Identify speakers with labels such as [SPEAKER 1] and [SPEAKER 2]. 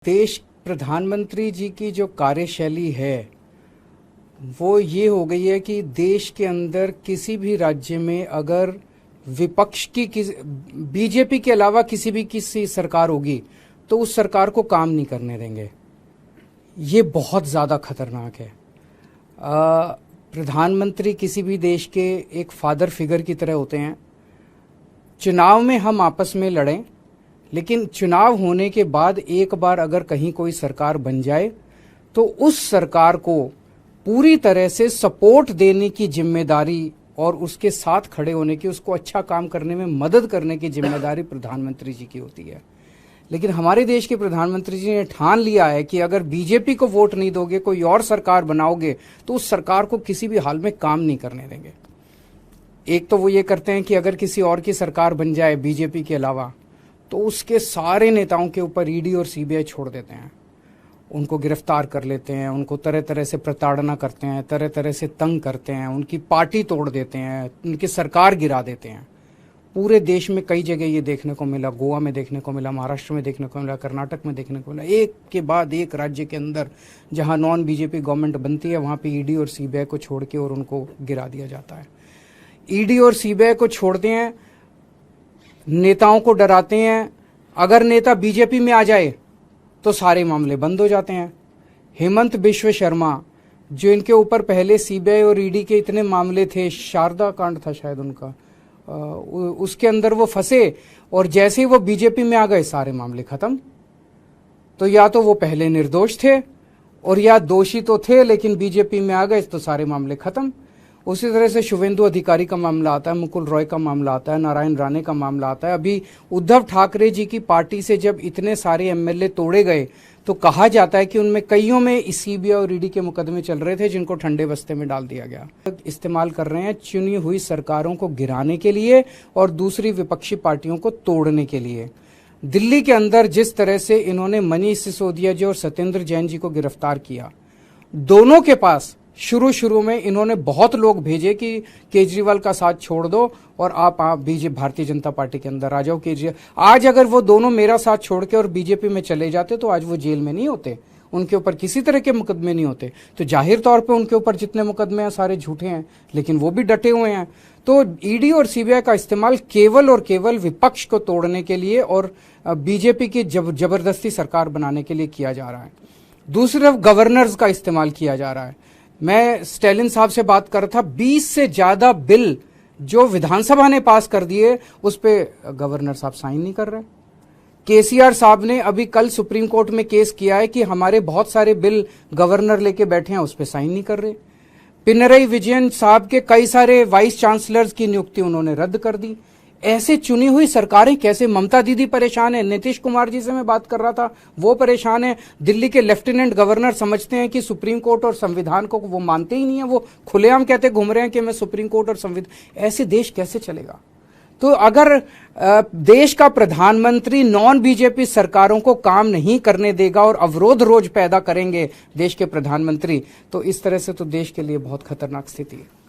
[SPEAKER 1] देश प्रधानमंत्री जी की जो कार्यशैली है वो ये हो गई है कि देश के अंदर किसी भी राज्य में अगर विपक्ष की बीजेपी के अलावा किसी सरकार होगी तो उस सरकार को काम नहीं करने देंगे। ये बहुत ज़्यादा खतरनाक है। प्रधानमंत्री किसी भी देश के एक फादर फिगर की तरह होते हैं। चुनाव में हम आपस में लड़ें, लेकिन चुनाव होने के बाद एक बार अगर कहीं कोई सरकार बन जाए तो उस सरकार को पूरी तरह से सपोर्ट देने की जिम्मेदारी और उसके साथ खड़े होने की, उसको अच्छा काम करने में मदद करने की जिम्मेदारी प्रधानमंत्री जी की होती है। लेकिन हमारे देश के प्रधानमंत्री जी ने ठान लिया है कि अगर बीजेपी को वोट नहीं दोगे, कोई और सरकार बनाओगे तो उस सरकार को किसी भी हाल में काम नहीं करने देंगे। एक तो वो ये करते हैं कि अगर किसी और की सरकार बन जाए बीजेपी के अलावा तो उसके सारे नेताओं के ऊपर ईडी और सीबीआई छोड़ देते हैं, उनको गिरफ्तार कर लेते हैं, उनको तरह तरह से प्रताड़ना करते हैं, तरह तरह से तंग करते हैं, उनकी पार्टी तोड़ देते हैं, उनकी सरकार गिरा देते हैं। पूरे देश में कई जगह ये देखने को मिला, गोवा में देखने को मिला, महाराष्ट्र में देखने को मिला, कर्नाटक में देखने को मिला। एक के बाद एक राज्य के अंदर जहां नॉन बीजेपी गवर्नमेंट बनती है वहां पे ईडी और सीबीआई को छोड़ के और उनको गिरा दिया जाता है। ईडी और सीबीआई को छोड़ते हैं, नेताओं को डराते हैं। अगर नेता बीजेपी में आ जाए तो सारे मामले बंद हो जाते हैं। हेमंत बिश्व शर्मा, जो इनके ऊपर पहले सीबीआई और ईडी के इतने मामले थे, शारदा कांड था शायद उनका, उसके अंदर वो फंसे और जैसे ही वो बीजेपी में आ गए सारे मामले खत्म। तो या तो वो पहले निर्दोष थे और या दोषी तो थे लेकिन बीजेपी में आ गए तो सारे मामले खत्म। उसी तरह से शुभेंदु अधिकारी का मामला आता है, मुकुल रॉय का मामला आता है, नारायण राणे का मामला आता है। अभी उद्धव ठाकरे जी की पार्टी से जब इतने सारे एमएलए तोड़े गए तो कहा जाता है कि उनमें कईयों में सीबीआई और ईडी के मुकदमे चल रहे थे जिनको ठंडे बस्ते में डाल दिया गया। इस्तेमाल कर रहे हैं चुनी हुई सरकारों को गिराने के लिए और दूसरी विपक्षी पार्टियों को तोड़ने के लिए। दिल्ली के अंदर जिस तरह से इन्होंने मनीष सिसोदिया जी और सत्येंद्र जैन जी को गिरफ्तार किया, दोनों के पास शुरू में इन्होंने बहुत लोग भेजे कि केजरीवाल का साथ छोड़ दो और आप बीजेपी भारतीय जनता पार्टी के अंदर आ जाओ। केजरीवाल आज अगर वो दोनों मेरा साथ छोड़ के और बीजेपी में चले जाते तो आज वो जेल में नहीं होते, उनके ऊपर किसी तरह के मुकदमे नहीं होते। तो जाहिर तौर पे उनके ऊपर जितने मुकदमे हैं सारे झूठे हैं, लेकिन वो भी डटे हुए हैं। तो ईडी और सीबीआई का इस्तेमाल केवल और केवल विपक्ष को तोड़ने के लिए और बीजेपी की जबरदस्ती सरकार बनाने के लिए किया जा रहा है। दूसरी तरफ गवर्नर्स का इस्तेमाल किया जा रहा है। मैं स्टैलिन साहब से बात कर रहा था, 20 से ज्यादा बिल जो विधानसभा ने पास कर दिए उस पे गवर्नर साहब साइन नहीं कर रहे। केसीआर साहब ने अभी कल सुप्रीम कोर्ट में केस किया है कि हमारे बहुत सारे बिल गवर्नर लेके बैठे हैं, उस पे साइन नहीं कर रहे। पिनरई विजयन साहब के कई सारे वाइस चांसलर्स की नियुक्ति उन्होंने रद्द कर दी। ऐसे चुनी हुई सरकारें कैसे? ममता दीदी परेशान है, नीतीश कुमार जी से मैं बात कर रहा था, वो परेशान है। दिल्ली के लेफ्टिनेंट गवर्नर समझते हैं कि सुप्रीम कोर्ट और संविधान को वो मानते ही नहीं है, वो खुलेआम कहते घूम रहे हैं कि मैं सुप्रीम कोर्ट और संविधान। ऐसे देश कैसे चलेगा? तो अगर देश का प्रधानमंत्री नॉन बीजेपी सरकारों को काम नहीं करने देगा और अवरोध रोज पैदा करेंगे देश के प्रधानमंत्री, तो इस तरह से तो देश के लिए बहुत खतरनाक स्थिति है।